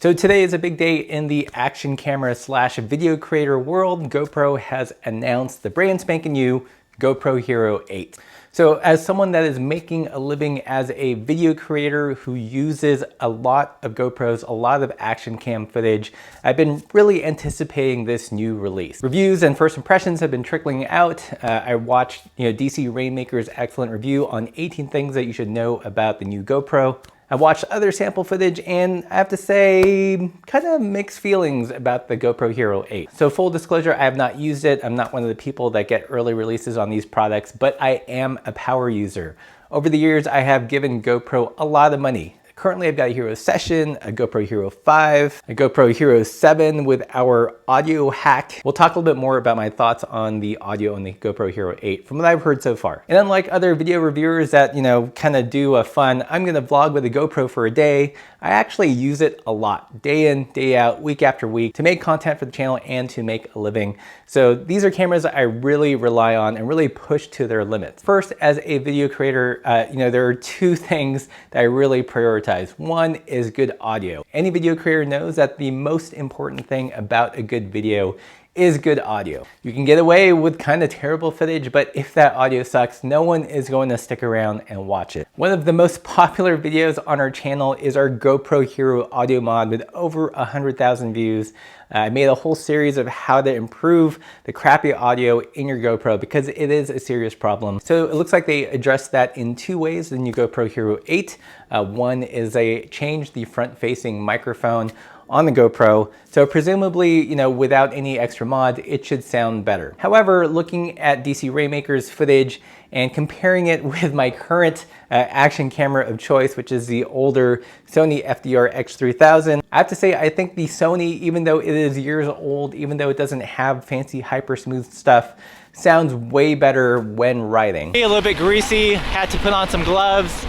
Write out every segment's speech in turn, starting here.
So today is a big day in the action camera slash video creator world. GoPro has announced the brand spanking new GoPro Hero 8. So as someone that is making a living as a video creator who uses a lot of GoPros, a lot of action cam footage, I've been really anticipating this new release. Reviews and first impressions have been trickling out. I watched DC Rainmaker's excellent review on 18 things that you should know about the new GoPro. I watched other sample footage and I have to say, kind of mixed feelings about the GoPro Hero 8. So full disclosure, I have not used it. I'm not one of the people that get early releases on these products, but I am a power user. Over the years, I have given GoPro a lot of money. Currently, I've got a Hero Session, a GoPro Hero 5, a GoPro Hero 7 with our audio hack. We'll talk a little bit more about my thoughts on the audio on the GoPro Hero 8 from what I've heard so far. And unlike other video reviewers that, kind of do a fun, I'm gonna vlog with a GoPro for a day, I actually use it a lot, day in, day out, week after week, to make content for the channel and to make a living. So these are cameras that I really rely on and really push to their limits. First, as a video creator, there are two things that I really prioritize. One is good audio. Any video creator knows that the most important thing about a good video is good audio. You can get away with kind of terrible footage, but if that audio sucks, no one is going to stick around and watch it. One of the most popular videos on our channel is our GoPro Hero audio mod with over 100,000 views. I made a whole series of how to improve the crappy audio in your GoPro because it is a serious problem. So it looks like they addressed that in two ways, the new GoPro Hero 8. One is they changed the front-facing microphone on the GoPro. So presumably, without any extra mod, it should sound better. However, looking at DC Rainmaker's footage and comparing it with my current action camera of choice, which is the older Sony FDR X3000, I have to say, I think the Sony, even though it is years old, even though it doesn't have fancy hyper smooth stuff, sounds way better when riding. A little bit greasy, had to put on some gloves.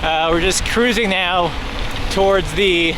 We're just cruising now towards the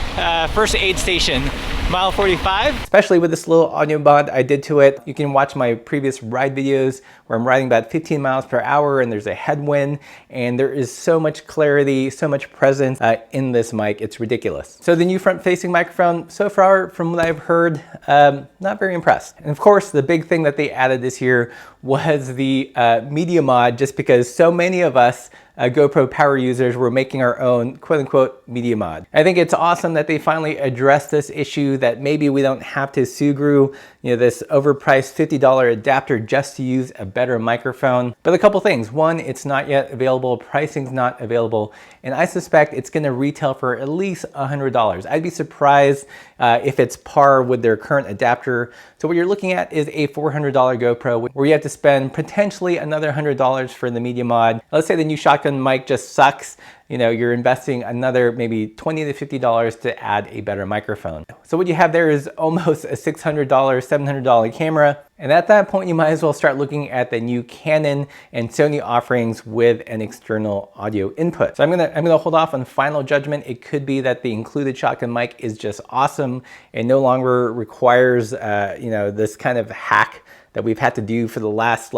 first aid station, mile 45. Especially with this little audio mod I did to it. You can watch my previous ride videos where I'm riding about 15 miles per hour and there's a headwind and there is so much clarity, so much presence in this mic, it's ridiculous. So the new front-facing microphone, so far from what I've heard, not very impressed. And of course, the big thing that they added this year was the media mod, just because so many of us GoPro power users were making our own quote-unquote media mod. I think it's awesome that they finally addressed this issue, that maybe we don't have to Sugru this overpriced $50 adapter just to use a better microphone. But a couple things. One, it's not yet available, pricing's not available, and I suspect it's gonna retail for at least $100. I'd be surprised if it's par with their current adapter. So what you're looking at is a $400 GoPro where you have to spend potentially another $100 for the media mod. Let's say the new shotgun mic just sucks. You're investing another maybe $20 to $50 to add a better microphone. So what you have there is almost a $600, $700 camera. And at that point, you might as well start looking at the new Canon and Sony offerings with an external audio input. So I'm gonna hold off on final judgment. It could be that the included shotgun mic is just awesome and no longer requires this kind of hack that we've had to do for the last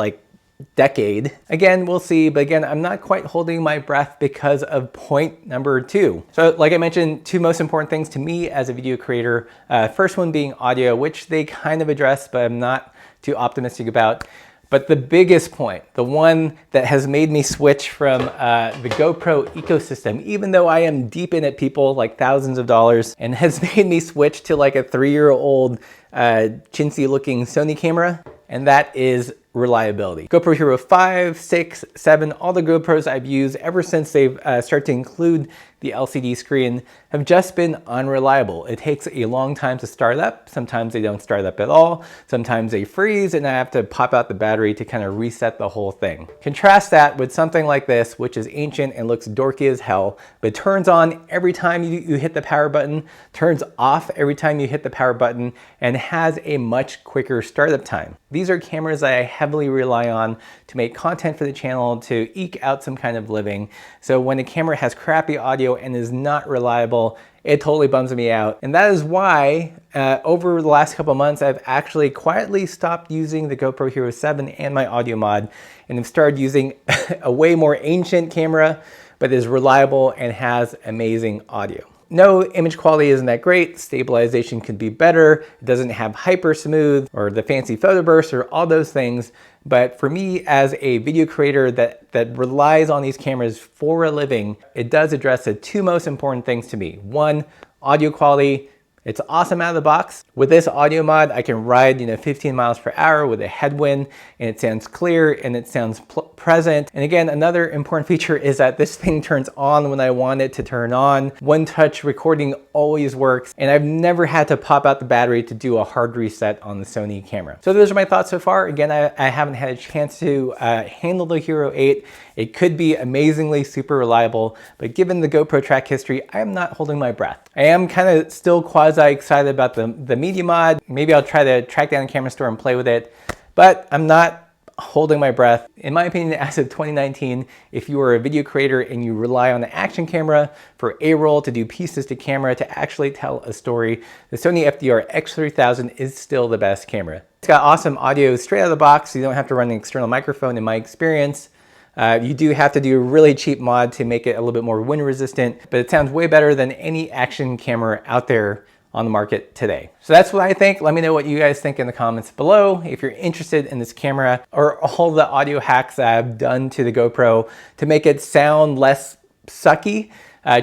decade. Again, we'll see, but again, I'm not quite holding my breath because of point number two. So like I mentioned, two most important things to me as a video creator. First one being audio, which they kind of addressed, but I'm not too optimistic about. But the biggest point, the one that has made me switch from the GoPro ecosystem, even though I am deep in it, people, like thousands of dollars, and has made me switch to like a 3-year-old chintzy looking Sony camera, and that is reliability. GoPro Hero 5, 6, 7, all the GoPros I've used ever since they've started to include the LCD screen have just been unreliable. It takes a long time to start up. Sometimes they don't start up at all. Sometimes they freeze and I have to pop out the battery to kind of reset the whole thing. Contrast that with something like this, which is ancient and looks dorky as hell, but turns on every time you hit the power button, turns off every time you hit the power button, and has a much quicker startup time. These are cameras that I heavily rely on to make content for the channel, to eke out some kind of living. So when a camera has crappy audio and is not reliable, it totally bums me out. And that is why over the last couple months, I've actually quietly stopped using the GoPro Hero 7 and my audio mod and have started using a way more ancient camera, but is reliable and has amazing audio. no, image quality isn't that great. Stabilization could be better. It doesn't have hyper smooth or the fancy photo bursts or all those things. But for me, as a video creator that relies on these cameras for a living, it does address the two most important things to me. One, audio quality. It's awesome out of the box. With this audio mod, I can ride 15 miles per hour with a headwind, and it sounds clear and it sounds present. And again, another important feature is that this thing turns on when I want it to turn on. One touch recording always works, and I've never had to pop out the battery to do a hard reset on the Sony camera. So those are my thoughts so far. Again, I haven't had a chance to handle the Hero 8. It could be amazingly super reliable, but given the GoPro track history, I am not holding my breath. I am kind of still quasi excited about the media mod. Maybe I'll try to track down the camera store and play with it, but I'm not holding my breath. In my opinion, as of 2019, if you are a video creator and you rely on the action camera for A-roll to do pieces to camera to actually tell a story, the Sony FDR X3000 is still the best camera. It's got awesome audio straight out of the box, so you don't have to run an external microphone in my experience. You do have to do a really cheap mod to make it a little bit more wind resistant, but it sounds way better than any action camera out there on the market today. So that's what I think. Let me know what you guys think in the comments below. If you're interested in this camera or all the audio hacks that I've done to the GoPro to make it sound less sucky,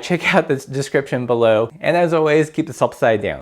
check out the description below. And as always, keep the upside down.